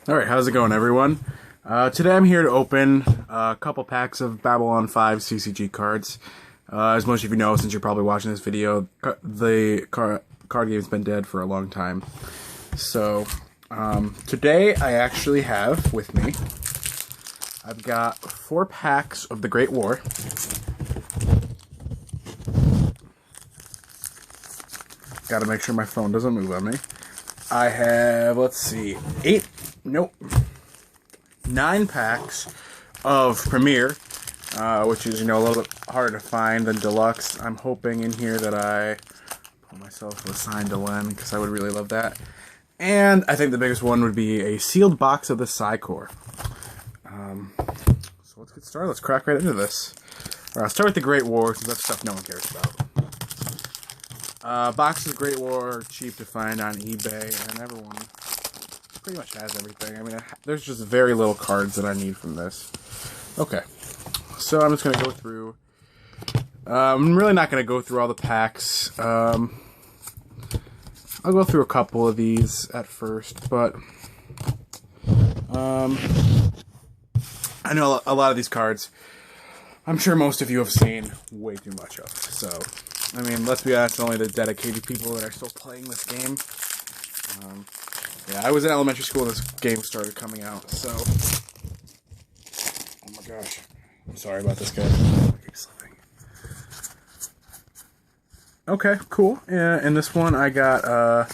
Alright, how's it going, everyone? Today I'm here to open a couple packs of Babylon 5 CCG cards. As most of you know, since you're probably watching this video, the card game's been dead for a long time. So, today I actually have with me, I've got 4 packs of the Great War. Gotta make sure my phone doesn't move on me. I have, let's see, 9 packs of Premier, which is, a little bit harder to find than Deluxe. I'm hoping in here that I put myself a signed Delenn, because I would really love that. And I think the biggest one would be a sealed box of the Psi Corps. So let's get started. Let's crack right into this. Alright, I'll start with the Great War, since that's stuff no one cares about. Boxes of Great War are cheap to find on eBay, and everyone pretty much has everything. I mean, there's just very little cards that I need from this. Okay, so I'm just going to go through. I'm really not going to go through all the packs. I'll go through a couple of these at first, but I know a lot of these cards, I'm sure most of you have seen way too much of, so I mean, let's be honest, only the dedicated people that are still playing this game. Yeah, I was in elementary school when this game started coming out, so... Oh my gosh. I'm sorry about this, guy. I keep slipping. Okay, cool. Yeah, in this one, I got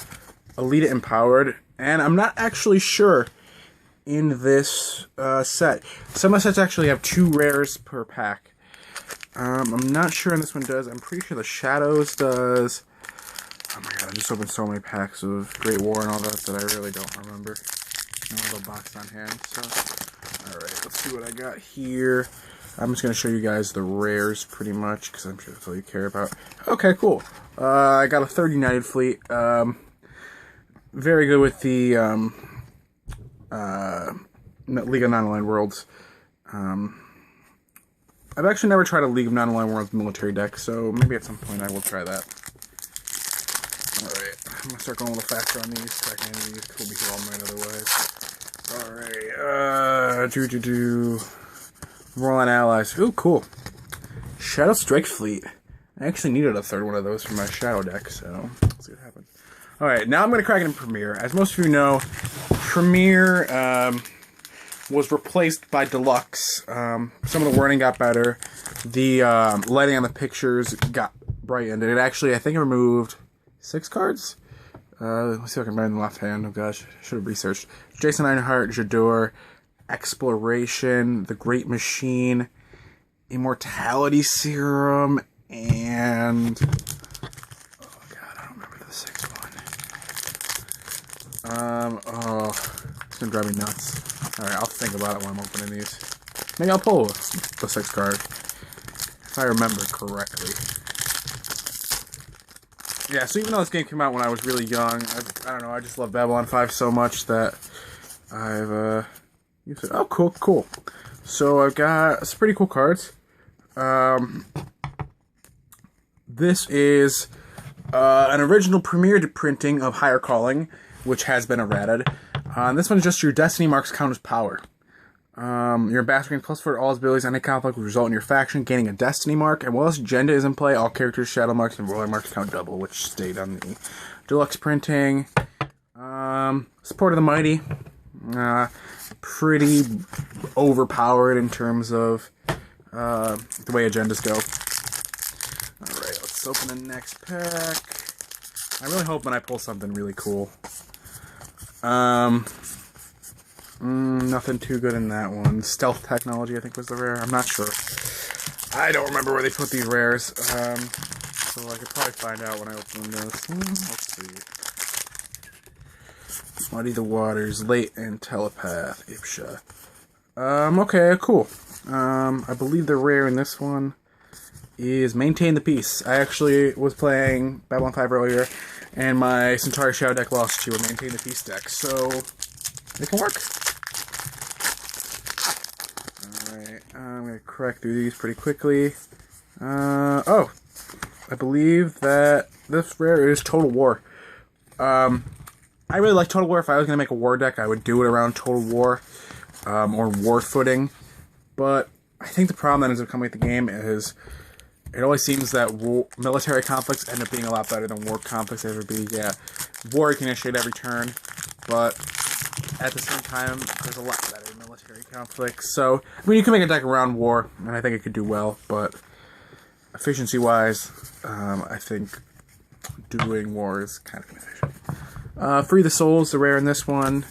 Elite Empowered, and I'm not actually sure in this set. Some of the sets actually have 2 rares per pack. I'm not sure in this one does. I'm pretty sure the Shadows does. Oh my god, I just opened so many packs of Great War and all that I really don't remember. I have a box on hand, so... Alright, let's see what I got here. I'm just going to show you guys the rares, pretty much, because I'm sure that's all you care about. Okay, cool. I got a 3rd United Fleet. Very good with the League of Non-Aligned Worlds. I've actually never tried a League of Non-Aligned Worlds military deck, so maybe at some point I will try that. Alright, I'm going to start going a little faster on these, so I can end these. We'll be here all night otherwise. Alright, Roland Allies. Ooh, cool. Shadow Strike Fleet. I actually needed a 3rd one of those for my Shadow deck, so let's see what happens. Alright, now I'm going to crack it in Premier. As most of you know, Premier was replaced by Deluxe. Some of the wording got better. The lighting on the pictures got brightened. And it actually, I think, removed 6 cards. Let's see if I can find in the left hand. Oh gosh, should have researched. Jason Einhart, Jador, Exploration, The Great Machine, Immortality Serum, and... Oh god, I don't remember the 6th one. Oh, it's gonna drive me nuts. Alright, I'll think about it when I'm opening these. Maybe I'll pull the 6th card, if I remember correctly. Yeah, so even though this game came out when I was really young, I don't know, I just love Babylon 5 so much that I've used it. Oh, cool. So I've got some pretty cool cards. This is an original Premier printing of Higher Calling, which has been errated. This one's just your Destiny Marks count as power. Your ambassador gains +4 to all his abilities on any conflict will result in your faction gaining a Destiny Mark. And while this agenda is in play, all characters' Shadow Marks and Royal Marks count double, which stayed on the Deluxe printing. Support of the Mighty. Pretty overpowered in terms of the way agendas go. Alright, let's open the next pack. I'm really hoping I pull something really cool. Nothing too good in that one. Stealth Technology, I think, was the rare. I'm not sure. I don't remember where they put these rares. So I could probably find out when I open this. Let's see. Muddy the Waters, Latent, Telepath, Ipsha. Okay, cool. I believe the rare in this one is Maintain the Peace. I actually was playing Babylon 5 earlier, and my Centauri Shadow deck lost to a Maintain the Peace deck, so it can work. Alright, I'm going to crack through these pretty quickly. Oh, I believe that this rare is Total War. I really like Total War. If I was going to make a war deck, I would do it around Total War or War Footing. But I think the problem that ends up coming with the game is it always seems that military conflicts end up being a lot better than war conflicts ever be. Yeah, war you can initiate every turn, but at the same time, there's a lot better military conflicts. So, I mean, you can make a deck around war, and I think it could do well, but efficiency-wise, I think doing war is kind of inefficient. Free the Souls, the rare in this one.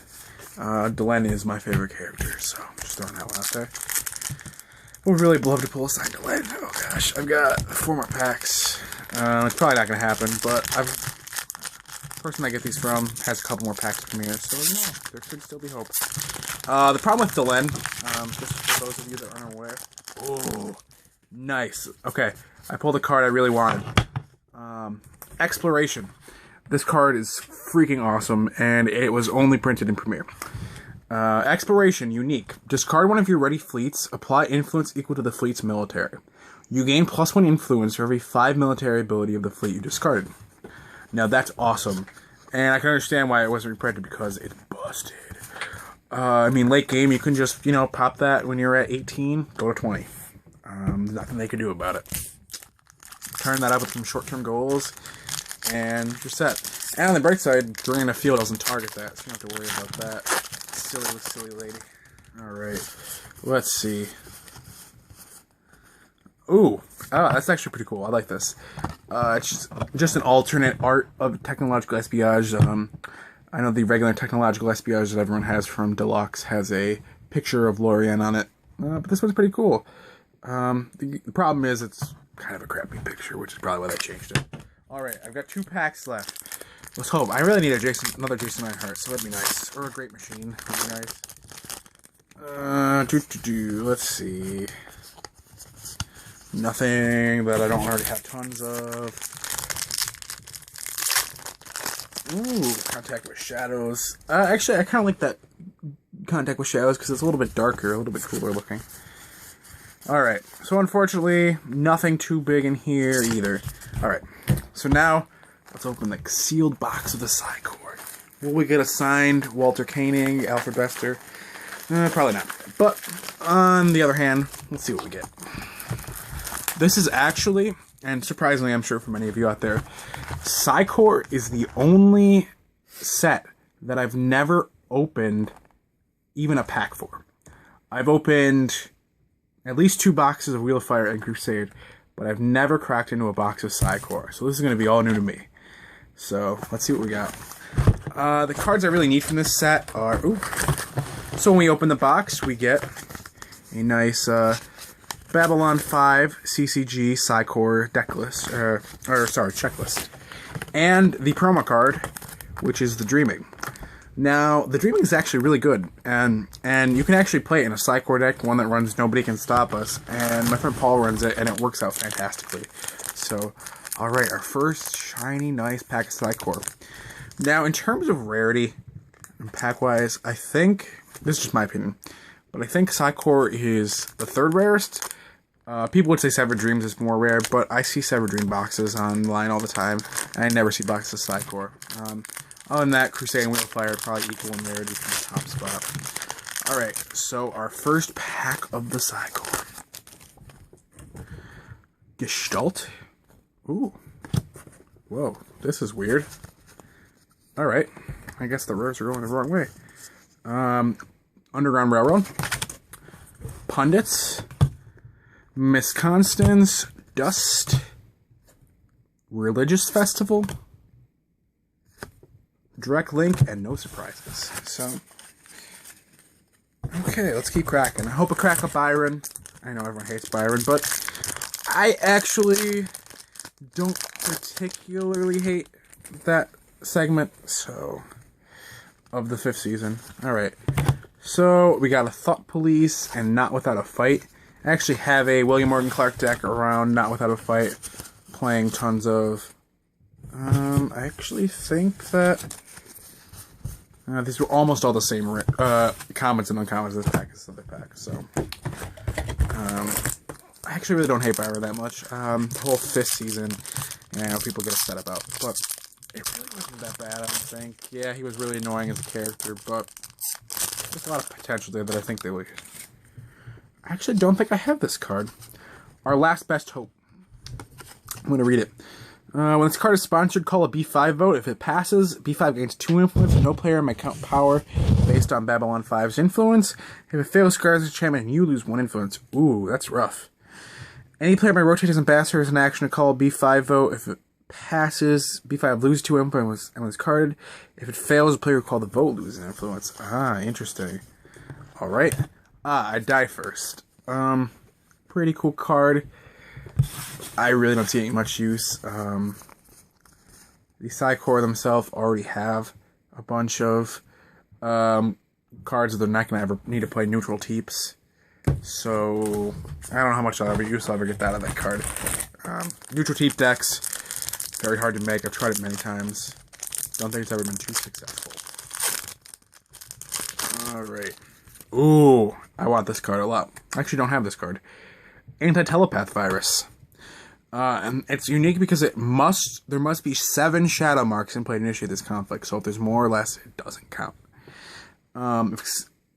Delenn is my favorite character, so I'm just throwing that one out there. I would really love to pull a signed Delenn. Oh gosh, I've got 4 more packs. It's probably not going to happen, but the person I get these from has a couple more packs to premiere, so there could still be hope. The problem with Delenn, just for those of you that aren't aware. Oh, nice. Okay, I pulled a card I really wanted. Exploration. This card is freaking awesome, and it was only printed in Premiere. Exploration, unique. Discard one of your ready fleets. Apply influence equal to the fleet's military. You gain +1 influence for every 5 military ability of the fleet you discarded. Now that's awesome, and I can understand why it wasn't reprinted because it's busted. I mean, late game you can just pop that when you're at 18, go to 20. Nothing they can do about it. Turn that up with some short-term goals, and you're set. And on the bright side, Drain a Field doesn't target that, so you don't have to worry about that. Silly lady. Alright, let's see. Ooh, that's actually pretty cool. I like this. It's just an alternate art of technological espionage. I know the regular technological espionage that everyone has from Deluxe has a picture of Lorien on it, but this one's pretty cool. The problem is it's kind of a crappy picture, which is probably why they changed it. Alright, I've got 2 packs left. Let's hope. I really need another Jason Reinhardt, so that'd be nice. Or a Great Machine, would be nice. Let's see. Nothing that I don't already have tons of. Ooh, Contact with Shadows. Actually, I kind of like that Contact with Shadows because it's a little bit darker, a little bit cooler looking. Alright, so unfortunately, nothing too big in here either. Alright, so now, let's open the sealed box of the Psi Corps. Will we get a signed Walter Koenig, Alfred Bester? Probably not. But, on the other hand, let's see what we get. This is actually, and surprisingly I'm sure for many of you out there, Psi Corps is the only set that I've never opened even a pack for. I've opened at least 2 boxes of Wheel of Fire and Crusade, but I've never cracked into a box of Psi Corps, so this is going to be all new to me. So, let's see what we got. The cards I really need from this set are... Ooh. So when we open the box, we get a nice Babylon 5 CCG Psi Corps deck list, checklist. And the promo card, which is the Dreaming. Now, the Dreaming is actually really good, and you can actually play it in a Psi Corps deck, one that runs Nobody Can Stop Us, and my friend Paul runs it, and it works out fantastically. So, alright, our first shiny, nice pack of Psi Corps. Now, in terms of rarity, and pack-wise, I think, this is just my opinion, but I think Psi Corps is the 3rd rarest. People would say Severed Dreams is more rare, but I see Severed Dream boxes online all the time, and I never see boxes of Psi Corps. Other than that, Crusade and Wheel of Fire are probably equal in rarity from the top spot. Alright, so our first pack of the Psi Corps. Gestalt. Ooh. Whoa, this is weird. Alright, I guess the rares are going the wrong way. Underground Railroad. Pundits. Miss Constance. Dust. Religious Festival. Direct Link, and no surprises. So, okay, let's keep cracking. I hope I crack a Byron. I know everyone hates Byron, but I actually don't particularly hate that segment, so, of the 5th season. Alright, so we got a Thought Police and Not Without a Fight. I actually have a William Morgan Clark deck around Not Without a Fight, playing tons of... I actually think that... these were almost all the same commons and uncommons in this pack as this other pack, so... I actually really don't hate Byron that much. The whole 5th season, I know people get upset about, but it really wasn't that bad, I don't think. Yeah, he was really annoying as a character, but there's a lot of potential there that I think they would. I actually don't think I have this card. Our Last Best Hope. I'm going to read it. When this card is sponsored, call a B5 vote. If it passes, B5 gains 2 influence. No player may count power based on Babylon 5's influence. If it fails, scars enchantment, and you lose 1 influence. Ooh, that's rough. Any player may rotate his ambassador as an action to call a B5 vote. If it passes, B5 loses 2 influence and was carded. If it fails, the player who called the vote loses an influence. Ah, interesting. Alright. I die first. Pretty cool card. I really don't see much use. The Psi Corps themselves already have a bunch of cards that they're not going to ever need to play neutral teeps. So, I don't know how much I'll ever use. I'll ever get that out of that card. Neutral teep decks, very hard to make. I've tried it many times. Don't think it's ever been too successful. Alright. Ooh, I want this card a lot. I actually don't have this card. Anti-Telepath Virus. And it's unique because there must be 7 shadow marks in play to initiate this conflict. So if there's more or less, it doesn't count. At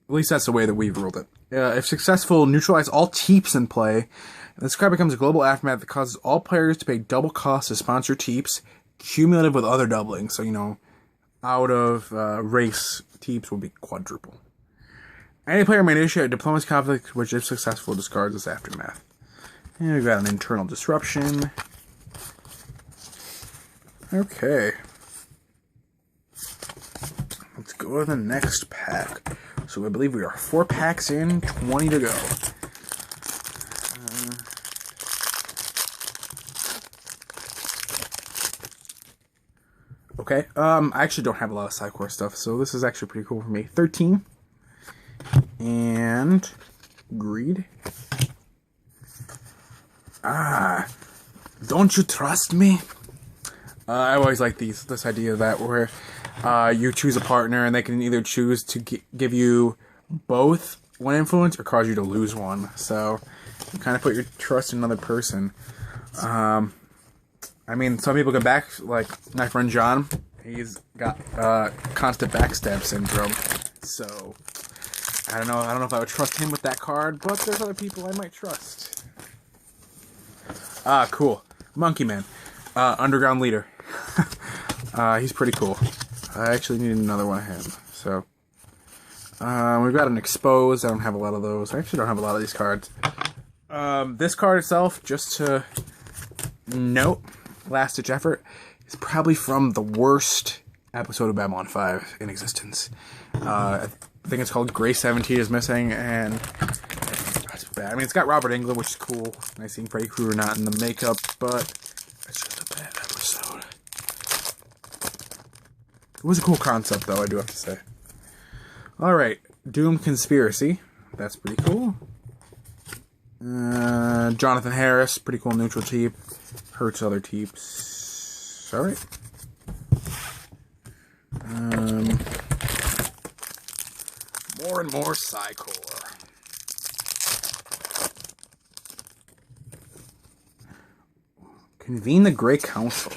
least that's the way that we've ruled it. If successful, neutralize all teeps in play. And this card becomes a global aftermath that causes all players to pay double cost to sponsor teeps, cumulative with other doubling. So, you know, out of race, teeps will be quadruple. Any player may initiate a diplomacy conflict, which, if successful, discards this aftermath. And we've got an internal disruption. Okay. Let's go to the next pack. So I believe we are 4 packs in, 20 to go. Okay, I actually don't have a lot of Psi Corps stuff, so this is actually pretty cool for me. 13. And Greed. Don't you trust me? I always like this idea of that where you choose a partner and they can either choose to give you both 1 influence or cause you to lose 1. So you kind of put your trust in another person. I mean, some people get back, like my friend John. He's got constant backstab syndrome. So I don't know if I would trust him with that card, but there's other people I might trust. Cool. Monkey Man. Underground Leader. He's pretty cool. I actually need another one of him. So, we've got an Exposed. I don't have a lot of those. I actually don't have a lot of these cards. This card itself, just to note, Last Ditch Effort, is probably from the worst episode of Babylon 5 in existence. I think it's called Gray 17 is Missing, and that's bad. I mean, it's got Robert Englund, which is cool. Nice seeing Freddy Krueger not in the makeup, but it's just a bad episode. It was a cool concept, though, I do have to say. Alright, Doom Conspiracy. That's pretty cool. Jonathan Harris, pretty cool neutral teep. Hurts other teeps. Alright. More and more Psi Corps. Convene the Grey Council.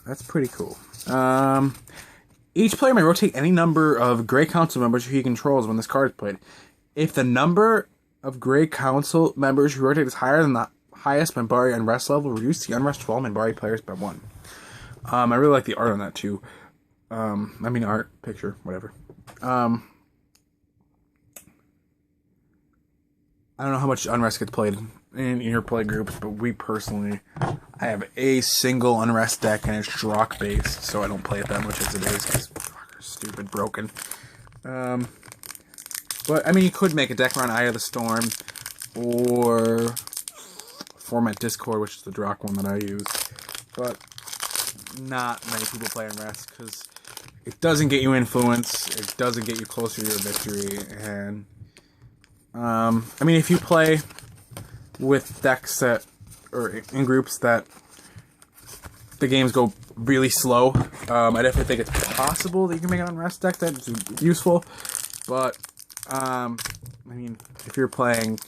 That's pretty cool. Each player may rotate any number of Grey Council members who he controls when this card is played. If the number of Grey Council members who rotate is higher than the highest Minbari unrest level, reduce the unrest to all Minbari players by 1. I really like the art on that too. Art, picture, whatever. I don't know how much unrest gets played in your play groups, but we personally, I have a single unrest deck and it's Drock based, so I don't play it that much as it is because Drocker's stupid, broken. But I mean, you could make a deck around Eye of the Storm or Format Discord, which is the Drock one that I use, but not many people play unrest because it doesn't get you influence, it doesn't get you closer to your victory, and I mean, if you play with decks that, or in groups that the games go really slow, I definitely think it's possible that you can make an unrest deck that's useful, but I mean, if you're playing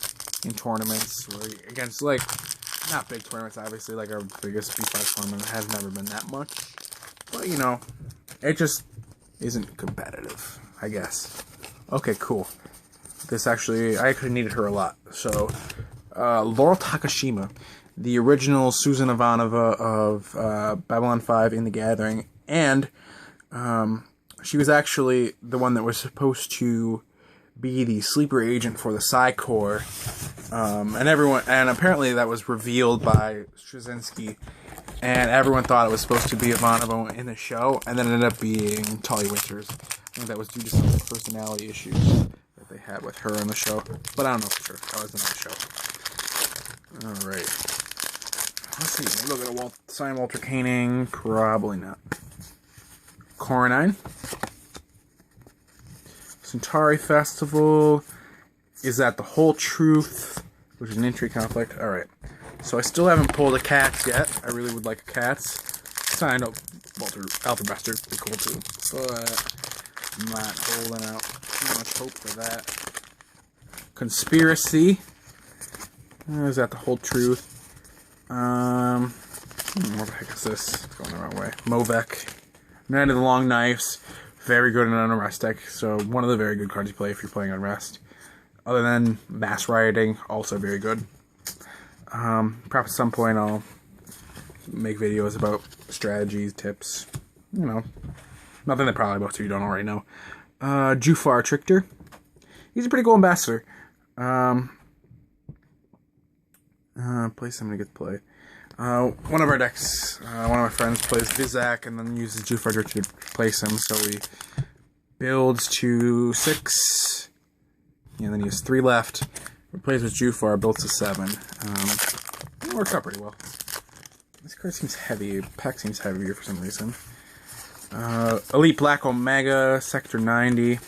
in tournaments or against, like, Not big tournaments, obviously. Like, our biggest B5 tournament has never been that much. But, you know, it just isn't competitive, I guess. Okay, cool. This actually, I actually needed her a lot. So, Laurel Takashima, the original Susan Ivanova of Babylon 5 in the Gathering, and she was actually the one that was supposed to be the sleeper agent for the Psi Corps, and apparently that was revealed by Straczynski, and everyone thought it was supposed to be Ivanova in the show, and then it ended up being Talia Winters. I think that was due to some personality issues that they had with her on the show, but I don't know for sure. That wasn't on the show. Alright. Let's see. Look at a signed Walter Koenig. Probably not. Coronine. Centauri Festival. Is that the Whole Truth? Which is an entry conflict. Alright. So I still haven't pulled a Cats yet. I really would like a Cats. Signed up Walter Alpha Bastard. Pretty cool too. But I'm not holding out too much hope for that. Conspiracy. Is that the Whole Truth? What the heck is this? It's going the wrong way. Movek. Knight of the Long Knives. Very good in an Unrest deck. So, one of the very good cards you play if you're playing Unrest. Other than Mass Rioting, also very good. Perhaps at some point I'll make videos about strategies, tips. You know, nothing that probably most of you don't already know. Jufar Trickster. He's a pretty cool ambassador. Play somebody gets play. One of our decks, one of my friends plays Vizak and then uses Jufar Trickster to place him, so we builds to 6, and then he has 3 left. Plays with Jufar, builds to 7. It works out pretty well. This card seems heavy. Pack seems heavier for some reason. Elite Black Omega, Sector 90.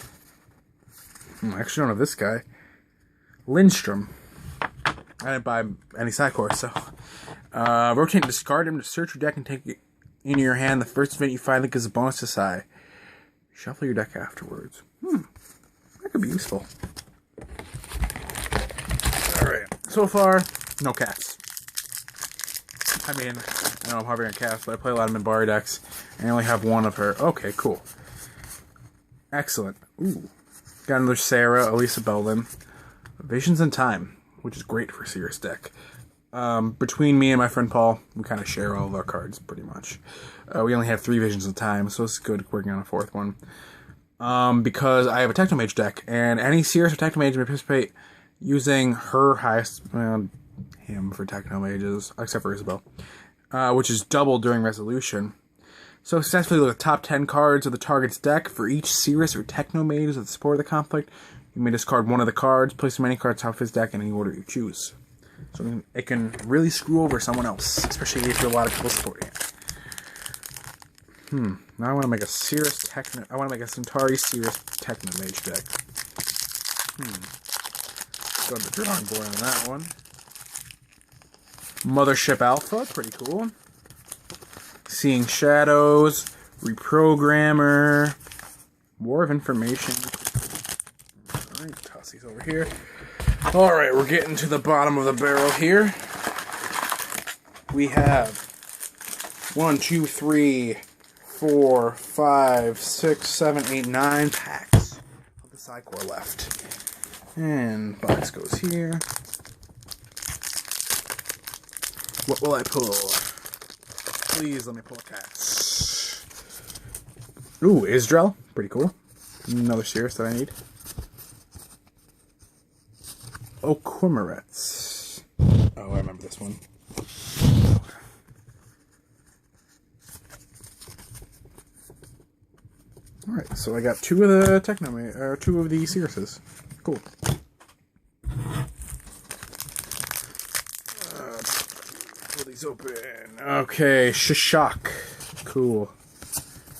I actually don't know this guy. Lindstrom. I didn't buy any Psi Corps, so. Rotate and discard him to search your deck and take it into your hand. The first event you find that gives a bonus to Psi. Shuffle your deck afterwards. That could be useful. Alright. So far, no Cats. I mean, I know I'm harping on Cats, but I play a lot of Minbari decks, and I only have one of her. Okay, cool. Excellent. Ooh. Got another Sarah, Elisa Belden. Visions in Time, which is great for Seer's deck. Between me and my friend Paul, we kind of share all of our cards, pretty much. We only have 3 Visions of Time, so it's good working on a 4th one. Because I have a Technomage deck, and any Seer's or Technomage may participate using her highest, him for Technomages, except for Isabel, which is doubled during resolution. So successfully look at the top 10 cards of the target's deck. For each Seer's or Technomage that support the conflict, you may discard one of the cards, place as many cards top of his deck in any order you choose. So it can really screw over someone else, especially if there are a lot of people supporting it. Now I want to make a Seer's I want to make a Centauri Seer's Technomage deck. Go to the drawing board on that one. Mothership Alpha, pretty cool. Seeing Shadows, Reprogrammer, War of Information. Alright, toss these over here. Alright, we're getting to the bottom of the barrel here. We have 1, 2, 3, 4, 5, 6, 7, 8, 9 packs of the Psi Corps left. And box goes here. What will I pull? Please let me pull Cats. Ooh, Isdrel. Pretty cool. Another Seer's that I need. Oquimerets. Oh, I remember this one. Alright, so I got 2 of the two of the Seer's. Cool. Pull these open. Okay, Shishak. Cool.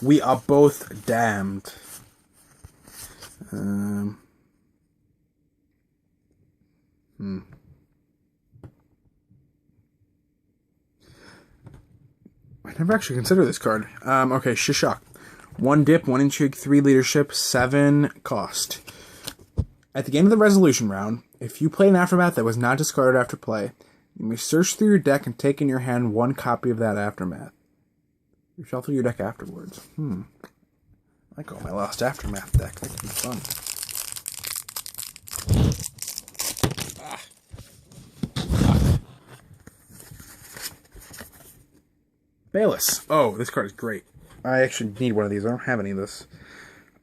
We are both damned. I never actually considered this card. Okay, Shishak. 1 dip, 1 intrigue, 3 leadership, 7 cost. At the end of the resolution round, if you played an Aftermath that was not discarded after play, You may search through your deck and take in your hand one copy of that Aftermath. You shuffle your deck afterwards. I like all my Lost Aftermath deck. That could be fun. Bayless. Oh, this card is great. I actually need one of these. I don't have any of this.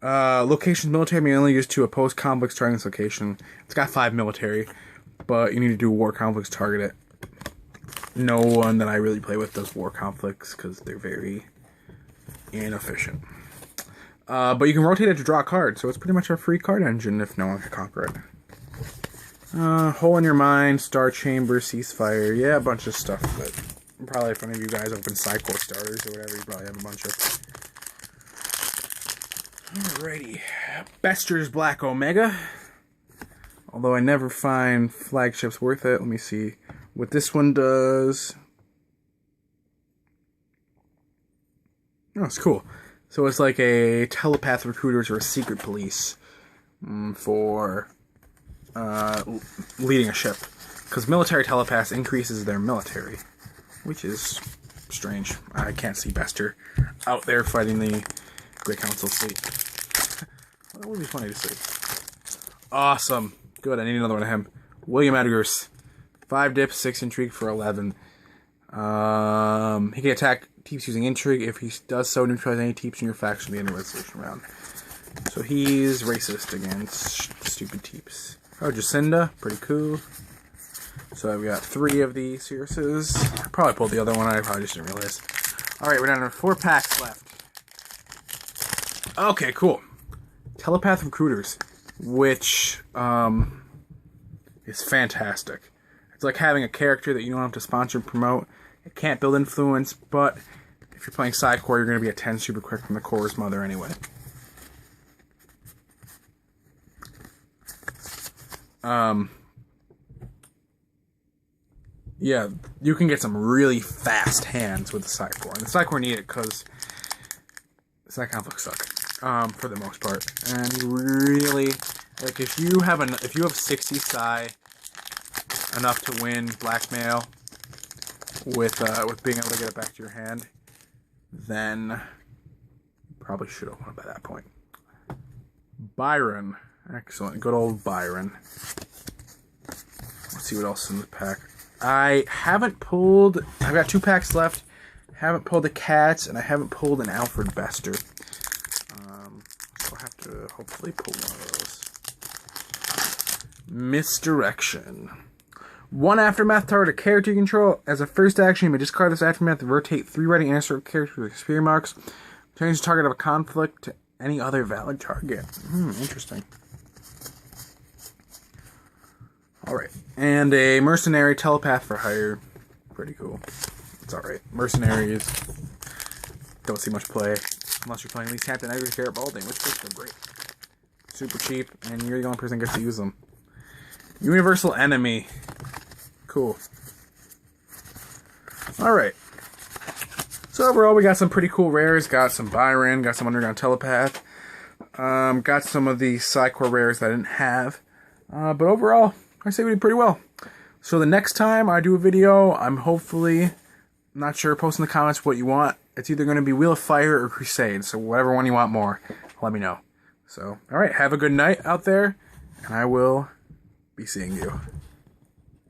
Locations military may only use to oppose conflicts targeting this location. It's got 5 military, but you need to do war conflicts target it. No one that I really play with does war conflicts because they're very inefficient. But you can rotate it to draw a card, so it's pretty much a free card engine if no one can conquer it. Hole in Your Mind, Star Chamber, Ceasefire. Yeah, a bunch of stuff that probably if any of you guys open Psi Corps starters or whatever, you probably have a bunch of. Alrighty. Bester's Black Omega. Although I never find flagships worth it. Let me see what this one does. Oh, it's cool. So it's like a telepath recruiters or a secret police for leading a ship. Because military telepaths increases their military. Which is strange. I can't see Bester out there fighting the Great Council fleet. That would be funny to see. Awesome. Good, I need another one of him. William Edgars. 5 dips, 6 intrigue for 11. He can attack Teeps using intrigue. If he does so, neutralize any Teeps in your faction at the end of the resolution round. So he's racist against stupid Teeps. Oh, Jacinda. Pretty cool. So we got 3 of the Searses. I probably pulled the other one. I probably just didn't realize. Alright, we're down to 4 packs left. Okay, cool. Telepath Recruiters. Which is fantastic. It's like having a character that you don't have to sponsor and promote. It can't build influence, but if you're playing Psi Corps, you're going to be a 10 super quick from the Corps' mother anyway. Yeah, you can get some really fast hands with the Psi Corps. And the Psi Corps need it because Psi conflicts suck, for the most part. And you really, like, if you have 60 Psi, enough to win blackmail with being able to get it back to your hand, then you probably should have won by that point. Byron. Excellent. Good old Byron. Let's see what else is in the pack. I haven't pulled... I've got 2 packs left. Haven't pulled the Cats, and I haven't pulled an Alfred Bester. So I'll have to hopefully pull one of those. Misdirection. 1 Aftermath target a character you control. As a first action, you may discard this Aftermath to rotate 3 writing and insert characters with spear marks. Change the target of a conflict to any other valid target. Interesting. Alright. And a Mercenary Telepath for hire. Pretty cool. It's alright. Mercenaries don't see much play. Unless you're playing at least Captain Edgar Garrett Balding, which makes them great. Super cheap, and you're the only person that gets to use them. Universal Enemy. Cool. Alright. So overall, we got some pretty cool rares. Got some Byron, got some Underground Telepath. Got some of the Psi Corps rares that I didn't have. But overall, I say we did pretty well. So the next time I do a video, I'm hopefully, not sure, post in the comments what you want. It's either going to be Wheel of Fire or Crusade. So whatever one you want more, let me know. So, alright, have a good night out there, and I will be seeing you.